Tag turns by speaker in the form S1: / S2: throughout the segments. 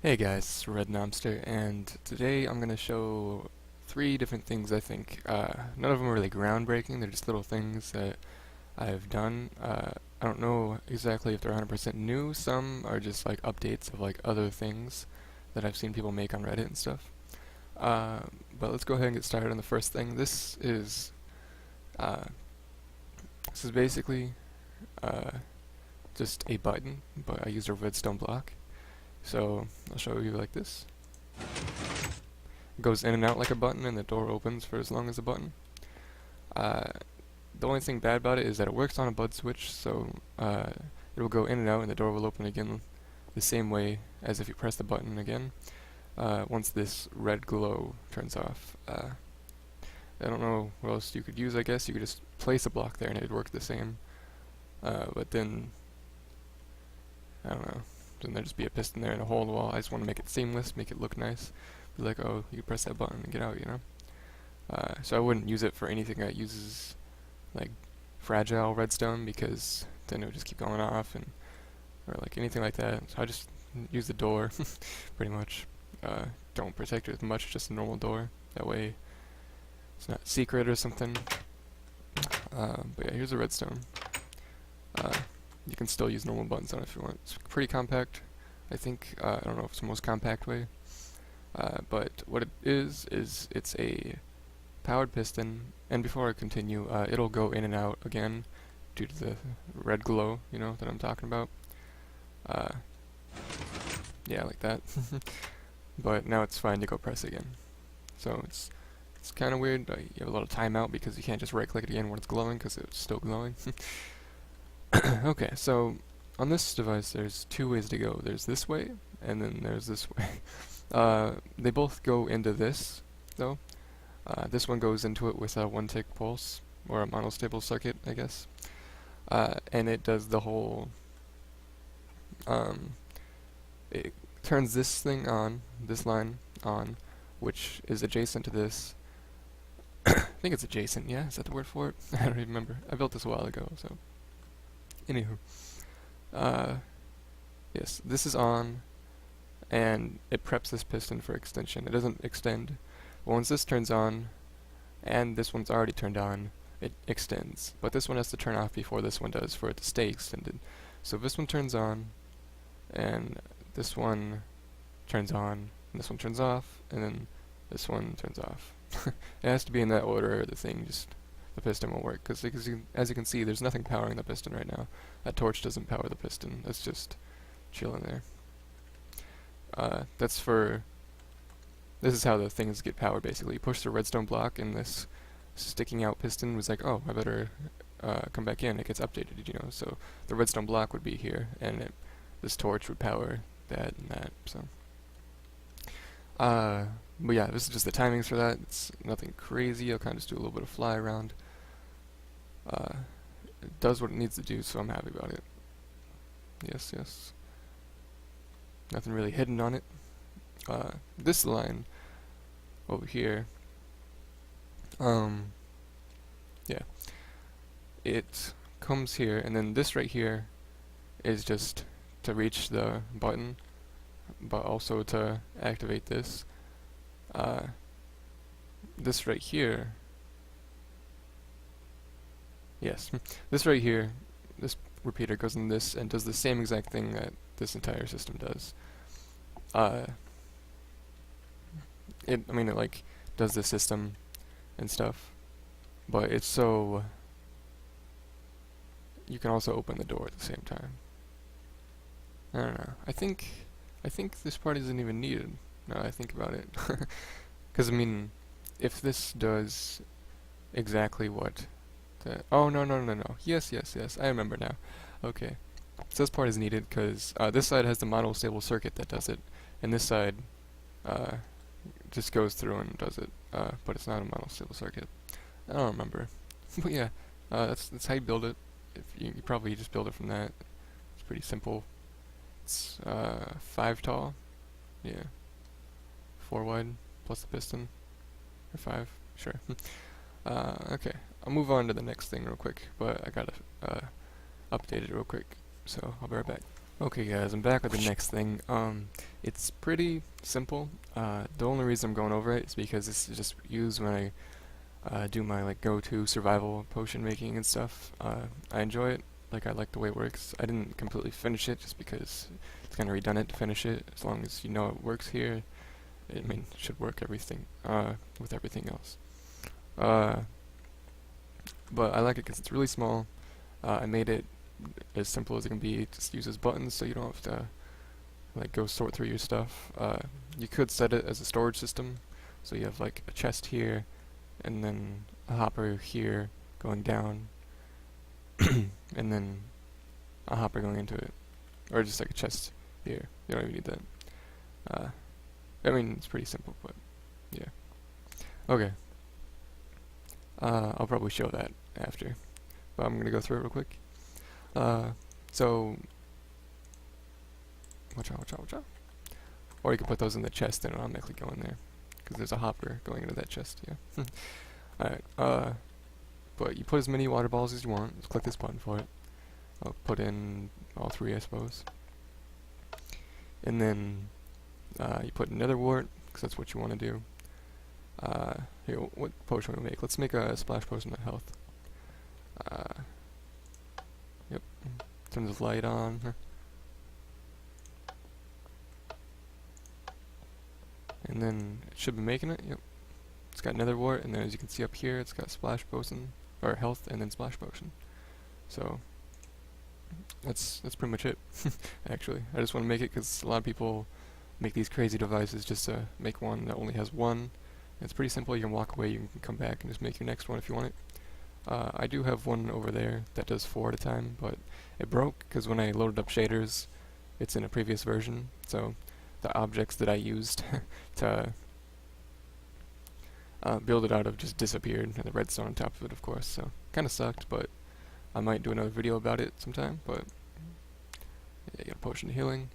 S1: Hey guys, it's Rednomster, and today I'm going to show three different things I think. None of them are really groundbreaking, they're just little things that I've done. I don't know exactly if they're 100% new, some are just like updates of like other things that I've seen people make on Reddit and stuff. Uh, but let's go ahead and get started on the first thing. Uh, this is basically uh, just a button, but I used a redstone block. So I'll show you like this. It goes in and out like a button, and the door opens for as long as a button. Uh, the only thing bad about it is that it works on a bud switch, so it will go in and out, and the door will open again the same way as if you press the button again. Once this red glow turns off. I don't know what else you could use. I guess you could just place a block there and it would work the same. But then I don't know. Then there'd just be a piston there and a hole in the wall. I just want to make it seamless, make it look nice. Be like, oh, you press that button and get out, you know? So I wouldn't use it for anything that uses, like, fragile redstone, because then it would just keep going off, and or, like, anything like that. So I just use the door, pretty much. Don't protect it as much, just a normal door. That way it's not secret or something. But yeah, here's a redstone. You can still use normal buttons on it if you want. It's pretty compact. I think, I don't know if it's the most compact way. But what it is it's a powered piston, and before I continue, it'll go in and out again due to the red glow, you know, that I'm talking about. Uh, yeah, like that. But now it's fine to go press again. So it's kind of weird. You have a lot of timeout because you can't just right click it again when it's glowing because it's still glowing. Okay, so on this device there's two ways to go. There's this way, and then there's this way. They both go into this, though. This one goes into it with a one-tick pulse, or a monostable circuit, I guess. And it does the whole, it turns this thing on, this line on, which is adjacent to this. I think it's adjacent, yeah? Is that the word for it? I don't even remember. I built this a while ago, so. Anywho. Yes, this is on, and it preps this piston for extension. It doesn't extend. But once this turns on, and this one's already turned on, it extends. But this one has to turn off before this one does for it to stay extended. So if this one turns on, and this one turns on, and this one turns off, and then this one turns off. It has to be in that order, or the thing just, the piston won't work. Because as you can see, there's nothing powering the piston right now. That torch doesn't power the piston. It's just chilling there. That's for, this is how the things get powered basically. You push the redstone block and this sticking out piston was like, oh, I better come back in. It gets updated, you know. So the redstone block would be here, and this torch would power that and that. So, but yeah, this is just the timings for that. It's nothing crazy. I'll kind of just do a little bit of fly around. It does what it needs to do, so I'm happy about it. Yes, yes. Nothing really hidden on it. This line over here, yeah, it comes here, and then this right here is just to reach the button, but also to activate this. This right here, yes, this right here, this repeater goes in this and does the same exact thing that this entire system does. I mean, it like does the system and stuff, but it's so you can also open the door at the same time. I don't know. I think this part isn't even needed now that I think about it. Because I mean, if this does exactly what the, oh no. Yes. I remember now. Okay. So this part is needed because this side has the monostable circuit that does it, and this side just goes through and does it, but it's not a monostable circuit. I don't remember. But yeah, that's how you build it. If you probably just build it from that. It's pretty simple. It's 5 tall, yeah, 4 wide plus the piston, or 5, sure. Okay, I'll move on to the next thing real quick, but I gotta update it real quick, so I'll be right back. Okay guys, I'm back with the next thing. It's pretty simple. The only reason I'm going over it is because this is just used when I do my like go-to survival potion making and stuff. I enjoy it. Like I like the way it works. I didn't completely finish it just because it's kind of redundant to finish it. As long as you know it works here, I mean, it should work everything with everything else. Uh, but I like it because it's really small. I made it as simple as it can be. It just uses buttons, so you don't have to like go sort through your stuff. You could set it as a storage system, so you have like a chest here, and then a hopper here going down, and then a hopper going into it, or just like a chest here. You don't even need that. I mean, it's pretty simple, but yeah. Okay. I'll probably show that after, but I'm gonna go through it real quick. So watch out, watch out, watch out. Or you can put those in the chest and it'll automatically go in there, because there's a hopper going into that chest. Yeah. Alright. But you put as many water balls as you want. Just click this button for it. I'll put in all three, I suppose. And then you put another wart, because that's what you want to do. Here, what potion will we make? Let's make a splash potion of health. Yep. Turn this light on. And then it should be making it. Yep. It's got nether wart, and then as you can see up here, it's got splash potion, or health, and then splash potion. So that's pretty much it. Actually, I just want to make it because a lot of people make these crazy devices just to make one that only has one. It's pretty simple. You can walk away, you can come back and just make your next one if you want it. I do have one over there that does 4 at a time, but it broke because when I loaded up shaders, it's in a previous version, so the objects that I used to build it out of just disappeared, and the redstone on top of it, of course, so kind of sucked, but I might do another video about it sometime. But yeah, you got a potion of healing,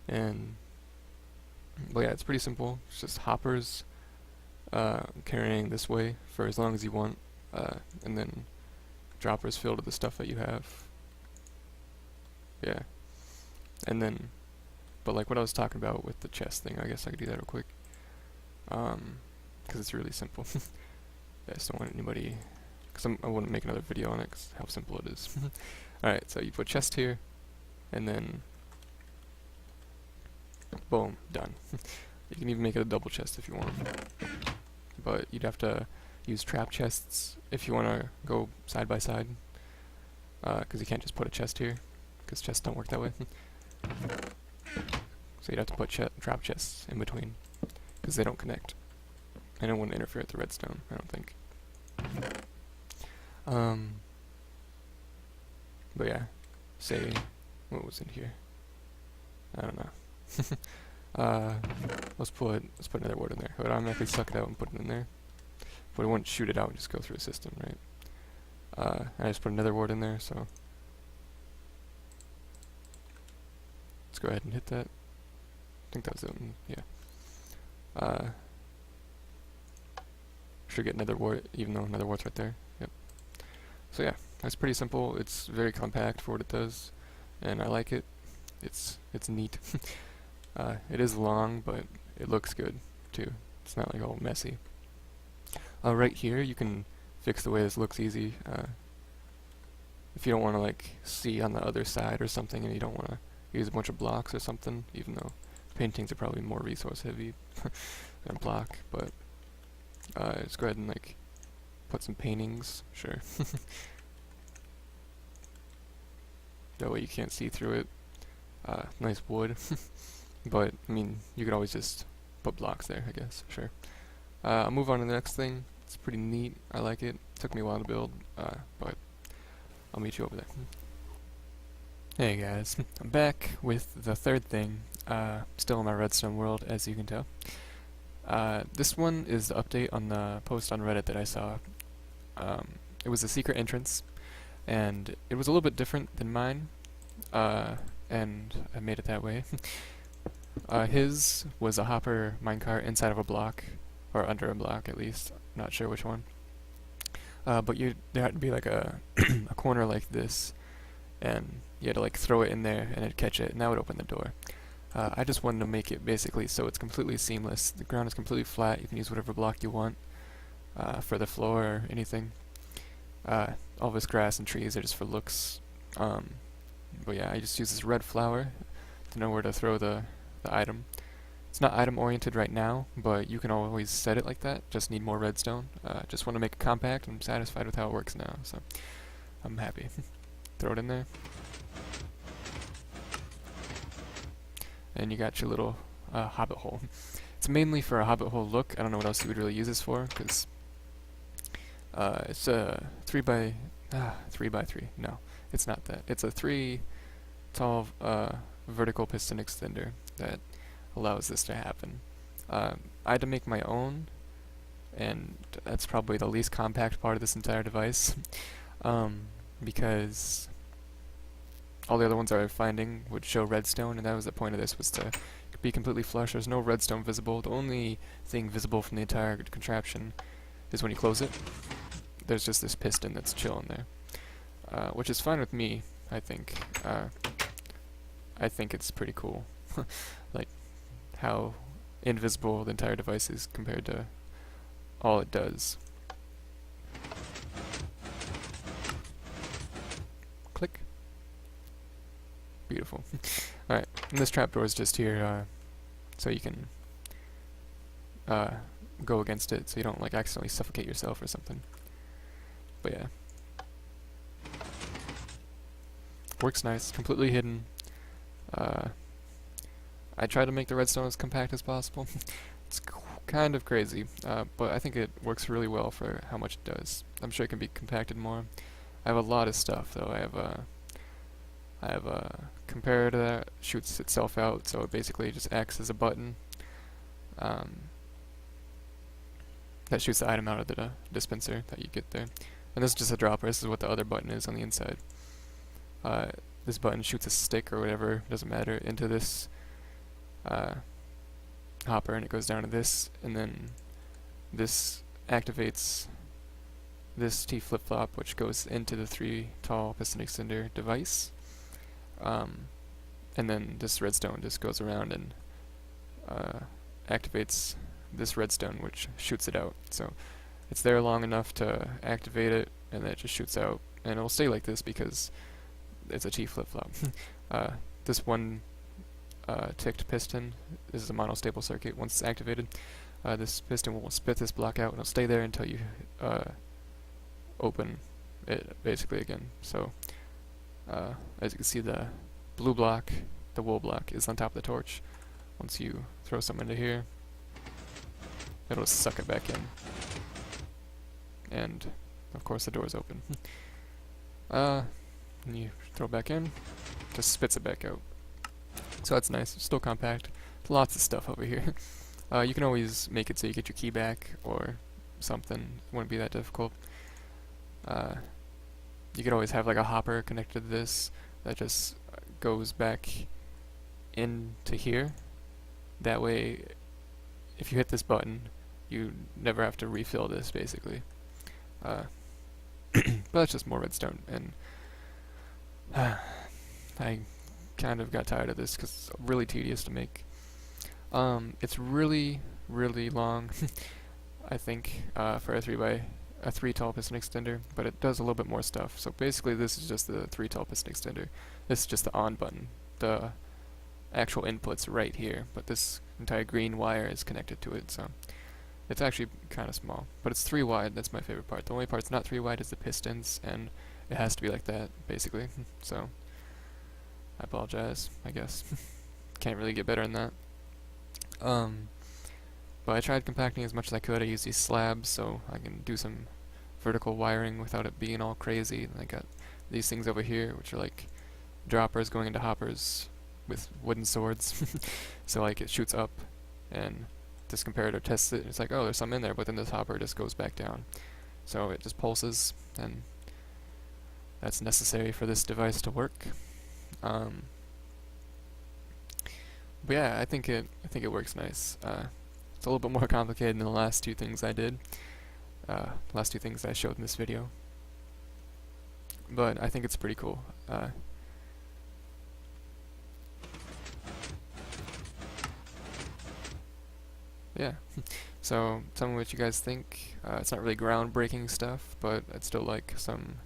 S1: and but yeah, it's pretty simple. It's just hoppers carrying this way for as long as you want, and then droppers filled with the stuff that you have. Yeah, and then, but like what I was talking about with the chest thing, I guess I could do that real quick, because it's really simple. I just don't want anybody, because I wouldn't make another video on it because how simple it is. Alright, so you put chest here, and then boom, done. You can even make it a double chest if you want, but you'd have to use trap chests if you want to go side by side, because you can't just put a chest here, because chests don't work that way. So you'd have to put trap chests in between, because they don't connect, and it wouldn't interfere with the redstone, I don't think. But yeah, say, what was in here? I don't know. Let's put another word in there. It would automatically suck it out and put it in there, but it wouldn't shoot it out and just go through the system, right? I just put another word in there, so let's go ahead and hit that. I think that was it. Yeah. Should get another wart, even though another wart's right there. Yep. So yeah, that's pretty simple. It's very compact for what it does, and I like it. It's neat. It is long, but it looks good too. It's not like all messy. Right here, you can fix the way this looks easy. If you don't want to like see on the other side or something, and you don't want to use a bunch of blocks or something, even though paintings are probably more resource heavy than a block, but let's go ahead and like put some paintings, sure. That way you can't see through it. Nice wood. But I mean, you could always just put blocks there, I guess, sure. I'll move on to the next thing. It's pretty neat. I like it. Took me a while to build, but I'll meet you over there. Hey guys, I'm back with the third thing. Still in my redstone world, as you can tell. This one is the update on the post on Reddit that I saw. It was a secret entrance, and it was a little bit different than mine, and I made it that way. His was a hopper minecart inside of a block, or under a block at least, not sure which one. But there had to be like a, a corner like this, and you had to like throw it in there and it'd catch it, and that would open the door. I just wanted to make it basically so it's completely seamless. The ground is completely flat. You can use whatever block you want for the floor or anything. All this grass and trees are just for looks. But yeah, I just use this red flower to know where to throw the item. It's not item oriented right now, but you can always set it like that. Just need more redstone. Just want to make it compact, and I'm satisfied with how it works now, so I'm happy. Throw it in there. And you got your little hobbit hole. It's mainly for a hobbit hole look. I don't know what else you would really use this for, because it's a 3 by 3. No, it's not that. It's a 3 tall vertical piston extender that allows this to happen. I had to make my own, and that's probably the least compact part of this entire device, because all the other ones I was finding would show redstone, and that was the point of this, was to be completely flush. There's no redstone visible. The only thing visible from the entire contraption is when you close it. There's just this piston that's chilling there, which is fine with me, I think. I think it's pretty cool, like how invisible the entire device is compared to all it does. Click. Beautiful. Alright, and this trapdoor is just here so you can go against it so you don't like accidentally suffocate yourself or something. But yeah. Works nice, completely hidden. I try to make the redstone as compact as possible. It's kind of crazy, but I think it works really well for how much it does. I'm sure it can be compacted more. I have a lot of stuff though. I have a comparator that shoots itself out, so it basically just acts as a button that shoots the item out of the dispenser that you get there. And this is just a dropper. This is what the other button is on the inside. This button shoots a stick or whatever, doesn't matter, into this hopper, and it goes down to this, and then this activates this T flip-flop, which goes into the 3 tall piston extender device, and then this redstone just goes around and activates this redstone, which shoots it out. So it's there long enough to activate it, and then it just shoots out, and it'll stay like this because it's a T flip-flop. This one ticked piston, this is a monostable circuit. Once it's activated, this piston will spit this block out, and it'll stay there until you open it basically again. So as you can see, the blue block, the wool block, is on top of the torch. Once you throw some into here, it'll suck it back in, and of course the door's open. And you throw it back in, just spits it back out. So that's nice. It's still compact. Lots of stuff over here. You can always make it so you get your key back or something. It wouldn't be that difficult. You could always have like a hopper connected to this that just goes back into here. That way, if you hit this button, you never have to refill this, basically. But that's just more redstone, and I kind of got tired of this because it's really tedious to make. It's really, really long, I think, for a 3 tall piston extender, but it does a little bit more stuff. So basically this is just the 3 tall piston extender. This is just the on button. The actual input's right here, but this entire green wire is connected to it, so it's actually kind of small. But it's 3 wide, that's my favorite part. The only part that's not 3 wide is the pistons, and it has to be like that, basically. So I apologize, I guess. Can't really get better than that. But I tried compacting as much as I could. I used these slabs so I can do some vertical wiring without it being all crazy. And I got these things over here, which are like droppers going into hoppers with wooden swords. So like it shoots up, and this comparator tests it, and it's like, oh, there's some in there, but then this hopper just goes back down. So it just pulses, and that's necessary for this device to work. But yeah, I think it works nice. It's a little bit more complicated than the last 2 things I did. Last 2 things I showed in this video. But I think it's pretty cool. yeah. So tell me what you guys think. It's not really groundbreaking stuff, but I'd still like some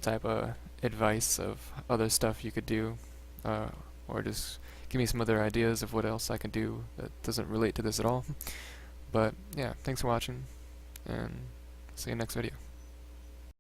S1: type of advice of other stuff you could do, uh, or just give me some other ideas of what else I can do that doesn't relate to this at all. But yeah, thanks for watching, and see you next video.